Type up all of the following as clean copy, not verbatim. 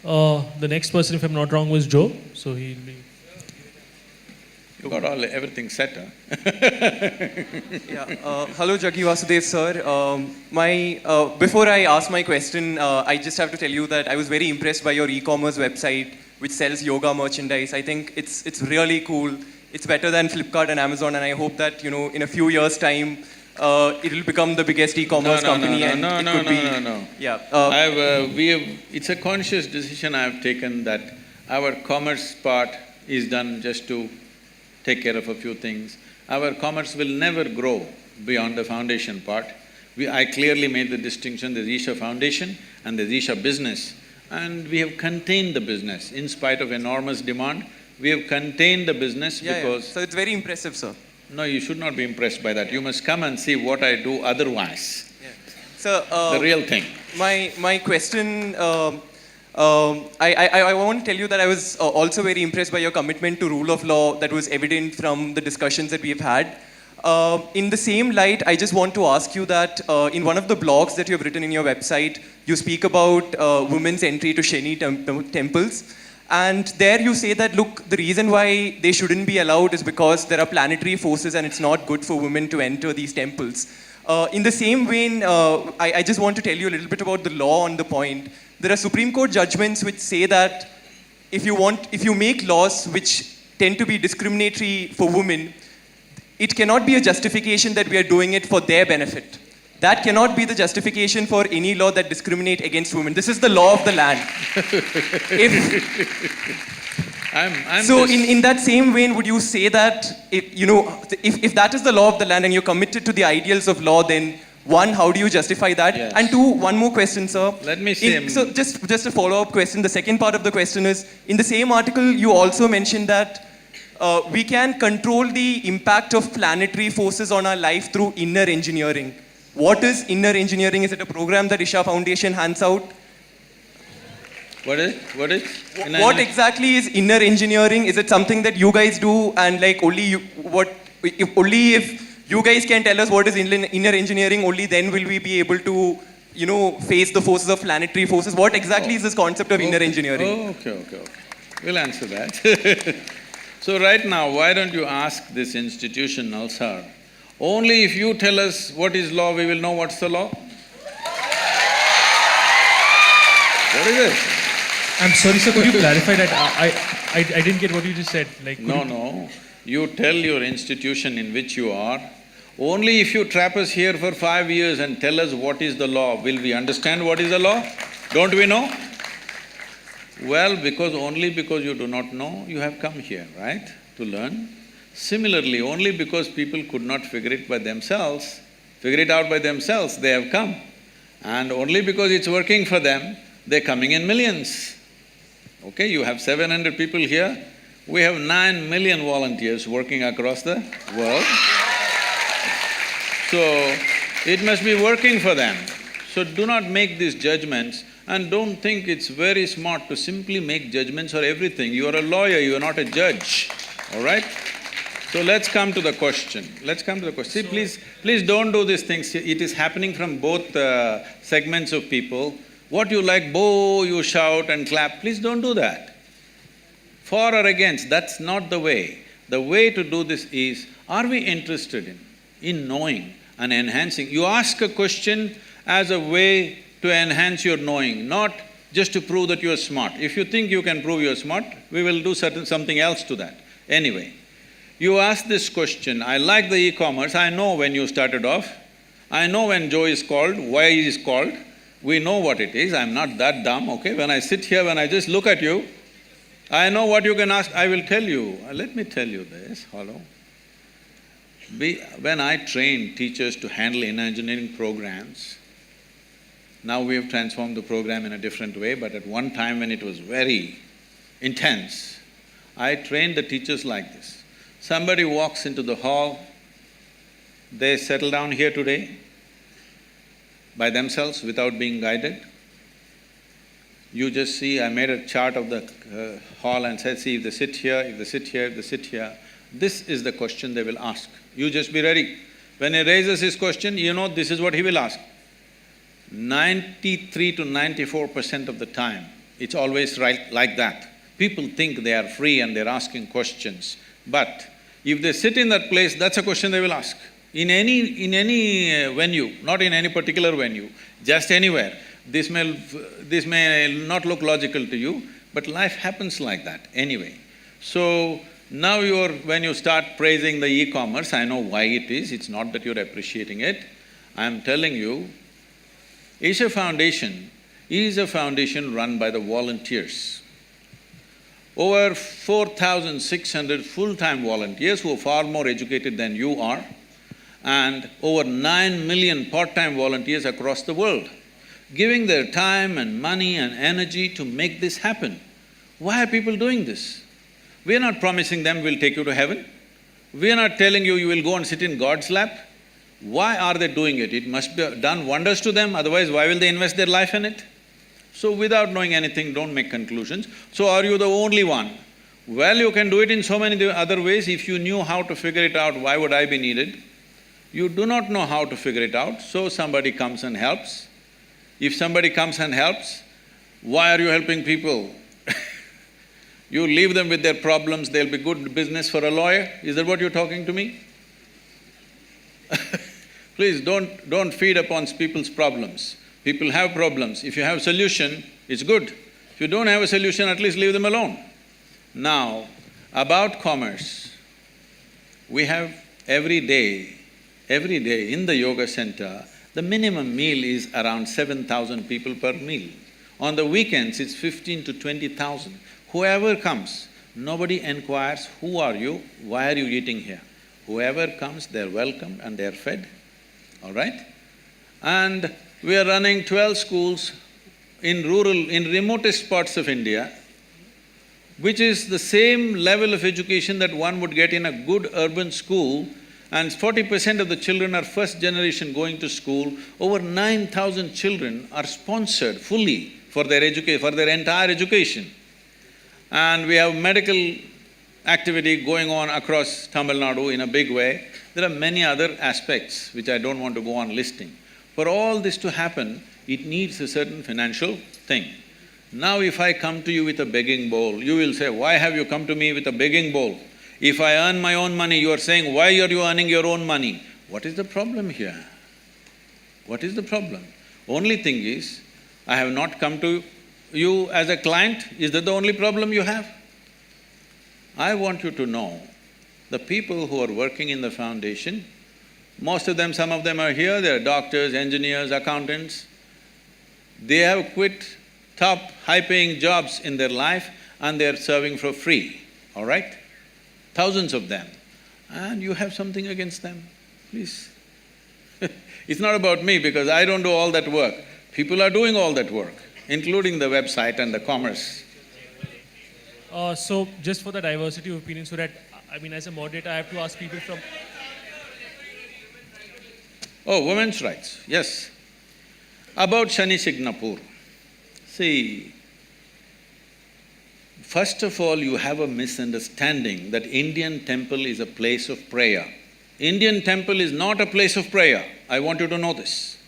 The next person, if I'm not wrong, was Joe. So he'll be. You got everything set, huh? Hello, Jaggi Vasudev sir. Before I ask my question, I just have to tell you that I was very impressed by your e-commerce website, which sells yoga merchandise. I think it's really cool. It's better than Flipkart and Amazon, and I hope that in a few years' time, it'll become the biggest e-commerce company. Yeah. It's a conscious decision I have taken that our commerce part is done just to take care of a few things. Our commerce will never grow beyond the foundation part. I clearly made the distinction, there's Isha Foundation and there's Isha Business, and we have contained the business. In spite of enormous demand, we have contained the business because… So it's very impressive, sir. No, you should not be impressed by that. You must come and see what I do otherwise. Yeah. So, the real thing. My question… I want to tell you that I was also very impressed by your commitment to rule of law that was evident from the discussions that we have had. In the same light, I just want to ask you that in one of the blogs that you have written in your website, you speak about women's entry to Shani temples. And there you say that, look, the reason why they shouldn't be allowed is because there are planetary forces and it's not good for women to enter these temples. In the same vein, I just want to tell you a little bit about the law on the point. There are Supreme Court judgments which say that if you make laws which tend to be discriminatory for women, it cannot be a justification that we are doing it for their benefit. That cannot be the justification for any law that discriminates against women. This is the law of the land. In that same vein, would you say that if that is the law of the land and you're committed to the ideals of law, then one, how do you justify that? Yes. And two, one more question, sir. Let me say… So just a follow-up question. The second part of the question is, in the same article, you also mentioned that we can control the impact of planetary forces on our life through inner engineering. What is inner engineering? Is it a program that Isha Foundation hands out? What is? What exactly is inner engineering? Is it something that you guys do and like if you guys can tell us what is inner engineering, only then will we be able to, face the forces of planetary forces. What exactly is this concept of inner engineering? Okay. We'll answer that. So right now, why don't you ask this institution, Nalsar? Only if you tell us what is law, we will know what's the law. What is it? I'm sorry, sir, could you clarify that? I didn't get what you just said. No. You tell your institution in which you are, only if you trap us here for 5 years and tell us what is the law, will we understand what is the law? Don't we know? Well, only because you do not know, you have come here, right, to learn. Similarly, only because people could not figure it out by themselves, they have come. And only because it's working for them, they're coming in millions. Okay, you have 700 people here, we have 9 million volunteers working across the world. So, it must be working for them. So do not make these judgments and don't think it's very smart to simply make judgments for everything. You are a lawyer, you are not a judge, all right? So let's come to the question. See, please don't do these things. It is happening from both segments of people. What you like, boo, you shout and clap, please don't do that. For or against, that's not the way. The way to do this is, are we interested in knowing and enhancing? You ask a question as a way to enhance your knowing, not just to prove that you are smart. If you think you can prove you are smart, we will do something else to that. Anyway, you ask this question, I like the e-commerce, I know when you started off, I know when Joe is called, why he is called, we know what it is, I'm not that dumb, okay? When I sit here, when I just look at you, I know what you can ask, I will tell you. Let me tell you this, hello. When I train teachers to handle inner engineering programs, now we have transformed the program in a different way, but at one time when it was very intense, I trained the teachers like this. Somebody walks into the hall, they settle down here today by themselves without being guided. You just see, I made a chart of the hall and said, see, if they sit here, if they sit here, if they sit here, this is the question they will ask. You just be ready. When he raises his question, you know this is what he will ask. 93 to 94% of the time, It's always right like that. People think they are free and they're asking questions. But if they sit in that place, that's a question they will ask. In any venue, not in any particular venue, just anywhere. This may not look logical to you, but life happens like that anyway. So, now when you start praising the e-commerce, I know why it is, it's not that you're appreciating it. I'm telling you, Isha Foundation is a foundation run by the volunteers. Over 4,600 full-time volunteers who are far more educated than you are, and over 9 million part-time volunteers across the world, giving their time and money and energy to make this happen. Why are people doing this? We are not promising them we'll take you to heaven. We are not telling you will go and sit in God's lap. Why are they doing it? It must be done wonders to them, otherwise why will they invest their life in it? So without knowing anything, don't make conclusions. So are you the only one? Well, you can do it in so many other ways. If you knew how to figure it out, why would I be needed? You do not know how to figure it out, so somebody comes and helps. If somebody comes and helps, why are you helping people? You leave them with their problems, they'll be good business for a lawyer? Is that what you're talking to me? Please don't feed upon people's problems. People have problems. If you have a solution, it's good. If you don't have a solution, at least leave them alone. Now, about commerce, we have every day in the yoga center, the minimum meal is around 7,000 people per meal. On the weekends, it's 15 to 20,000. Whoever comes, nobody inquires, who are you, why are you eating here? Whoever comes, they're welcomed and they're fed, all right? And we are running 12 schools in remotest parts of India, which is the same level of education that one would get in a good urban school, and 40% of the children are first generation going to school. Over 9,000 children are sponsored fully for their entire education. And we have medical activity going on across Tamil Nadu in a big way. There are many other aspects which I don't want to go on listing. For all this to happen, it needs a certain financial thing. Now if I come to you with a begging bowl, you will say, why have you come to me with a begging bowl? If I earn my own money, you are saying, why are you earning your own money? What is the problem here? What is the problem? Only thing is, I have not come to you as a client. Is that the only problem you have? I want you to know, the people who are working in the foundation, most of them, some of them are here, they're doctors, engineers, accountants. They have quit top, high-paying jobs in their life and they're serving for free, all right? Thousands of them. And you have something against them, please. It's not about me because I don't do all that work. People are doing all that work, including the website and the commerce. So just for the diversity of opinion, so that, as a moderator, I have to ask people from… Oh, women's rights, yes. About Shani Shignapur. See, first of all, you have a misunderstanding that Indian temple is a place of prayer. Indian temple is not a place of prayer. I want you to know this.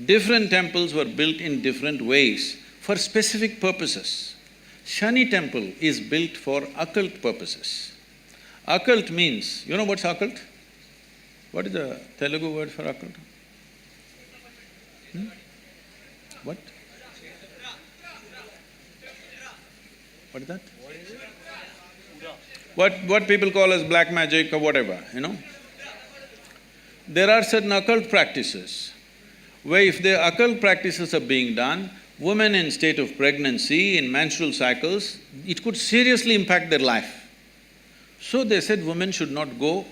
Different temples were built in different ways for specific purposes. Shani temple is built for occult purposes. Occult means, you know what's occult? What is the Telugu word for occult? What? What is that? What people call as black magic or whatever, you know? There are certain occult practices where if the occult practices are being done, women in state of pregnancy, in menstrual cycles, it could seriously impact their life. So they said women should not go.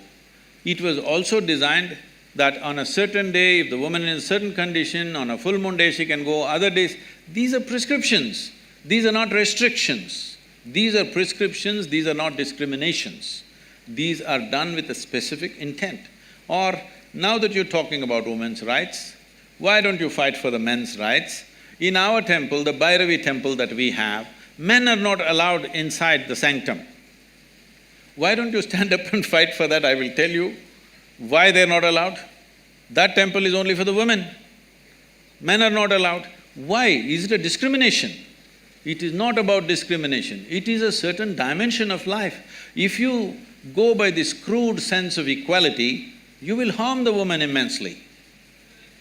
It was also designed that on a certain day, if the woman is in a certain condition, on a full moon day she can go, other days… These are prescriptions, these are not restrictions. These are prescriptions, these are not discriminations. These are done with a specific intent. Or, now that you're talking about women's rights, why don't you fight for the men's rights? In our temple, the Bhairavi temple that we have, men are not allowed inside the sanctum. Why don't you stand up and fight for that? I will tell you why they're not allowed. That temple is only for the women. Men are not allowed. Why? Is it a discrimination? It is not about discrimination, it is a certain dimension of life. If you go by this crude sense of equality, you will harm the woman immensely.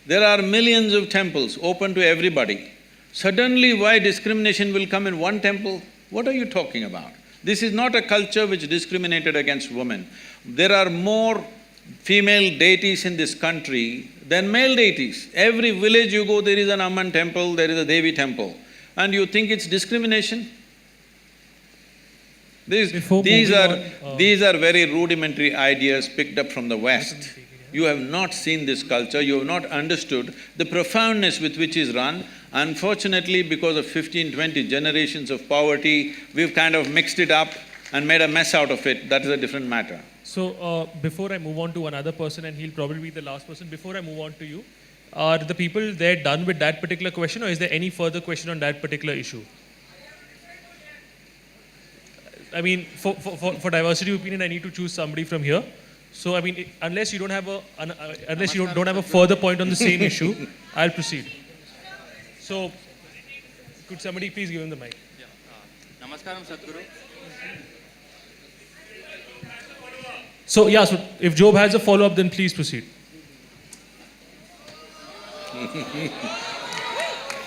There are millions of temples open to everybody. Suddenly, why discrimination will come in one temple? What are you talking about? This is not a culture which discriminated against women. There are more female deities in this country than male deities. Every village you go, there is an Amman temple, there is a Devi temple. And you think it's discrimination? These are very rudimentary ideas picked up from the West. You have not seen this culture, you have not understood the profoundness with which is run. Unfortunately, because of 15-20 generations of poverty, we've kind of mixed it up and made a mess out of it. That is a different matter. So, before I move on to another person, and he'll probably be the last person, before I move on to you, are the people there done with that particular question, or is there any further question on that particular issue? I mean, for diversity of opinion, I need to choose somebody from here. So, I mean, unless you don't have a further point on the same issue, I'll proceed. So, could somebody please give him the mic? Namaskaram, Sadhguru. So, yeah, so if Job has a follow-up, then please proceed.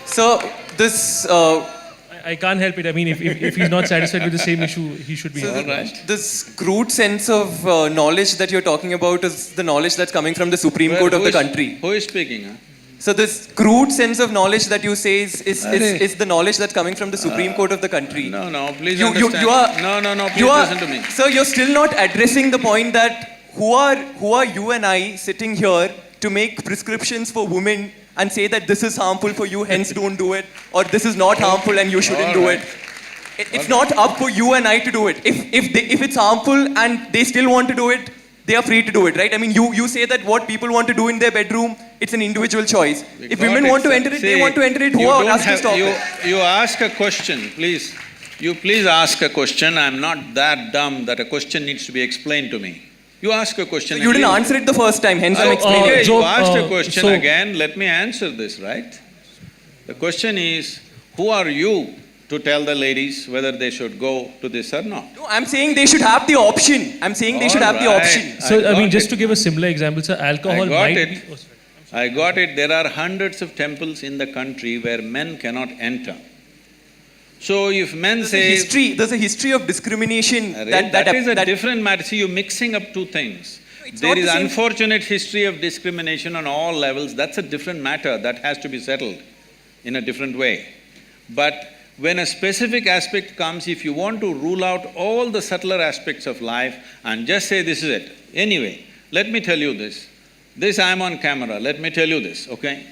So, this… I can't help it. I mean, if he's not satisfied with the same issue, he should be. So Right. this crude sense of knowledge that you're talking about is the knowledge that's coming from the Supreme Court of the country. Who is speaking, huh? So this crude sense of knowledge that you say is the knowledge that's coming from the Supreme Court of the country. No, please You understand. are… No, please you are, listen to me. Sir, you're still not addressing the point that who are you and I sitting here to make prescriptions for women and say that this is harmful for you, hence don't do it, or this is not harmful and you shouldn't do it. It's not up for you and I to do it. If it's harmful and they still want to do it, they are free to do it, right? I mean, you say that what people want to do in their bedroom, it's an individual choice. If women want to enter it, they want to enter it. Who are us to stop it? You ask a question, please. You please ask a question. I'm not that dumb that a question needs to be explained to me. You ask a question. You didn't answer it the first time, hence I'm explaining. Okay, Job, you asked a question so- again. Let me answer this, right? The question is, who are you to tell the ladies whether they should go to this or not? No, I'm saying they should have the option. I'm saying they should have the Alright. option. So, I mean, got just it. to give a similar example, sir, alcohol I got might it. be. Oh, sorry. I got it. There are hundreds of temples in the country where men cannot enter. So if men say… There's a history of discrimination that is a different matter. See, you're mixing up two things. It's There not is the same. unfortunate history of discrimination on all levels. That's a different matter that has to be settled in a different way. But when a specific aspect comes, if you want to rule out all the subtler aspects of life and just say this is it. Anyway, let me tell you this. This I'm on camera, let me tell you this, okay?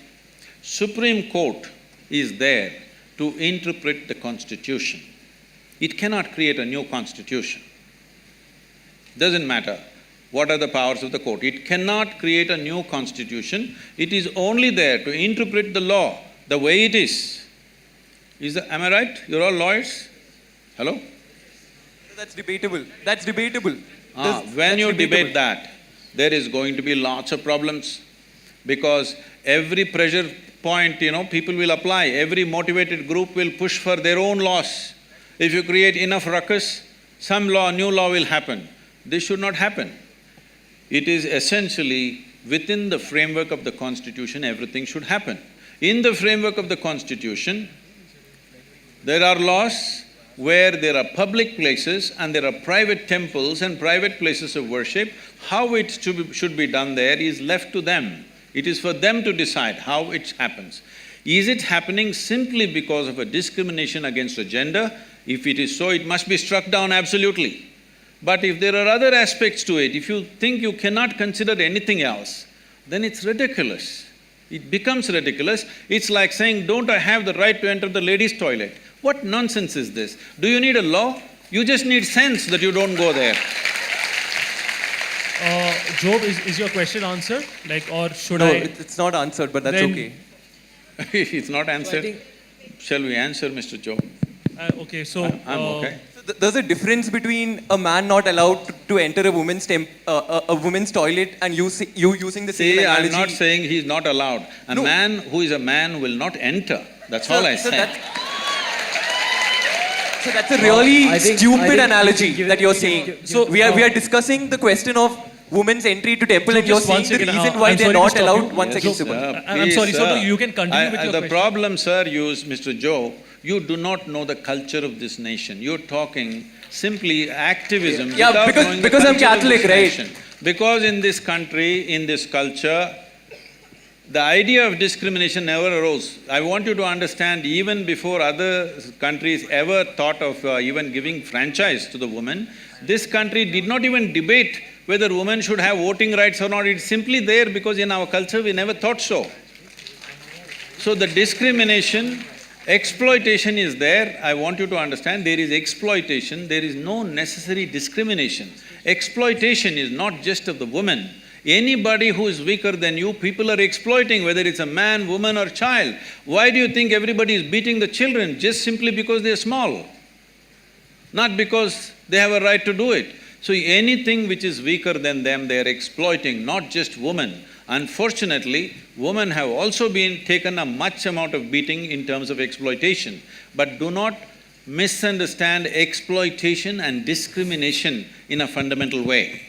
Supreme Court is there to interpret the Constitution. It cannot create a new Constitution. Doesn't matter what are the powers of the court. It cannot create a new Constitution. It is only there to interpret the law the way it is. Am I right? You're all lawyers? Hello? That's debatable. That's debatable. When you debate that, there is going to be lots of problems because every pressure point, people will apply. Every motivated group will push for their own laws. If you create enough ruckus, new law will happen. This should not happen. It is essentially within the framework of the Constitution, everything should happen. In the framework of the Constitution, there are laws where there are public places and there are private temples and private places of worship. How it should be done there is left to them. It is for them to decide how it happens. Is it happening simply because of a discrimination against a gender? If it is so, it must be struck down absolutely. But if there are other aspects to it, if you think you cannot consider anything else, then it's ridiculous. It becomes ridiculous. It's like saying, don't I have the right to enter the ladies' toilet? What nonsense is this? Do you need a law? You just need sense that you don't go there. Job, is your question answered? Like, or should No, I? it's not answered, but that's Then- okay. It's not answered. Shall we answer, Mr. Joe? Okay, so. I'm okay. So there's a difference between a man not allowed to enter a woman's toilet and you using the same See, analogy. I'm not saying he's not allowed. A No. man who is a man will not enter. That's all I So say. So that's a really I think stupid we analogy can give that it- you're we can saying. give- So give- we are discussing the question of women's entry to temple, So and you're just one saying the second, reason why I'm they're sorry to not stop allowed. you. One Yes, second, so, Subbu. I'm sorry, so you can continue with your The question. problem, sir, Mr. Joe, you do not know the culture of this nation. You're talking simply activism Yeah, without because- knowing the because I'm culture of Catholic, this right? nation. Because in this country, in this culture, the idea of discrimination never arose. I want you to understand, even before other countries ever thought of even giving franchise to the woman, this country did not even debate whether women should have voting rights or not. It's simply there because in our culture we never thought so. So the discrimination, exploitation is there. I want you to understand, there is exploitation, there is no necessary discrimination. Exploitation is not just of the woman. Anybody who is weaker than you, people are exploiting, whether it's a man, woman or child. Why do you think everybody is beating the children? Just simply because they're small, not because they have a right to do it. So anything which is weaker than them, they are exploiting, not just women. Unfortunately, women have also been taken a much amount of beating in terms of exploitation. But do not misunderstand exploitation and discrimination in a fundamental way.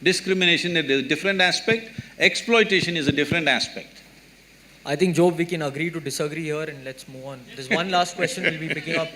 Discrimination is a different aspect, exploitation is a different aspect. I think, Job, we can agree to disagree here and let's move on. There's one last question we'll be picking up.